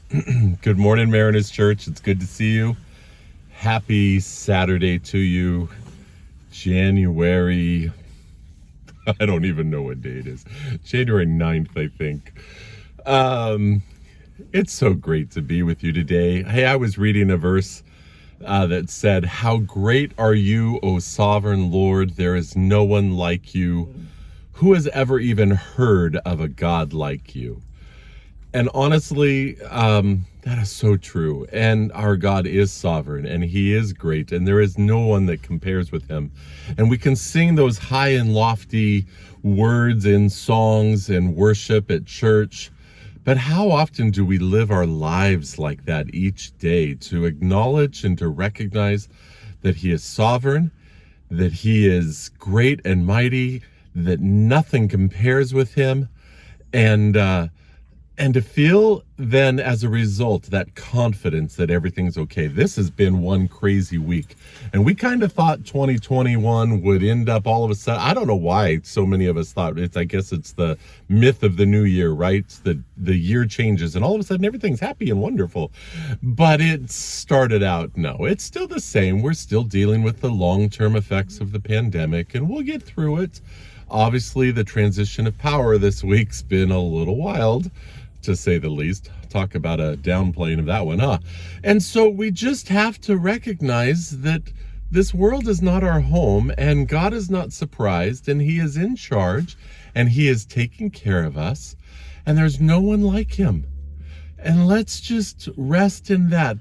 Good morning, Mariners Church. It's good to see you. Happy Saturday to you. January, I don't even know what day it is. January 9th, I think. It's so great to be with you today. Hey, I was reading a verse that said, "How great are you, O sovereign Lord? There is no one like you. Who has ever even heard of a God like you?" And honestly, that is so true. And our God is sovereign and he is great. And there is no one that compares with him. And we can sing those high and lofty words in songs and worship at church. But how often do we live our lives like that each day, to acknowledge and to recognize that he is sovereign, that he is great and mighty, that nothing compares with him, and to feel then as a result that confidence that everything's okay. This has been one crazy week, and we kind of thought 2021 would end up all of a sudden. I don't know why so many of us thought I guess it's the myth of the new year, right? The year changes and all of a sudden everything's happy and wonderful. But it started out, no, it's still the same. We're still dealing with the long-term effects of the pandemic, and we'll get through it. Obviously, the transition of power this week's been a little wild, to say the least. Talk about a downplaying of that one, huh? And so we just have to recognize that this world is not our home, and God is not surprised, and he is in charge, and he is taking care of us, and there's no one like him. And let's just rest in that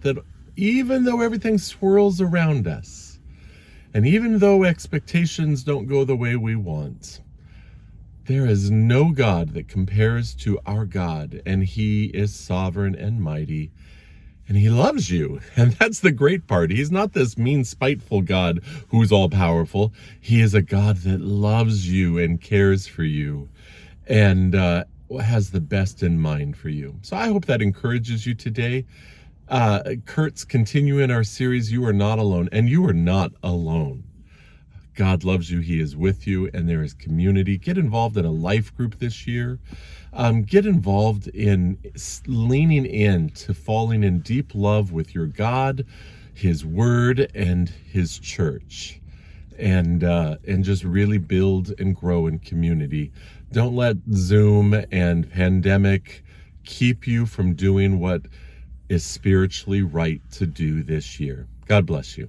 even though everything swirls around us, and even though expectations don't go the way we want, there is no God that compares to our God, and he is sovereign and mighty, and he loves you. And that's the great part. He's not this mean, spiteful God who's all powerful. He is a God that loves you and cares for you and has the best in mind for you. So I hope that encourages you today. Kurt's continuing our series, You Are Not Alone, and you are not alone. God loves you. He is with you, and there is community. Get involved in a life group this year. Get involved in leaning in to falling in deep love with your God, his word, and his church, and just really build and grow in community. Don't let Zoom and pandemic keep you from doing what is spiritually right to do this year. God bless you.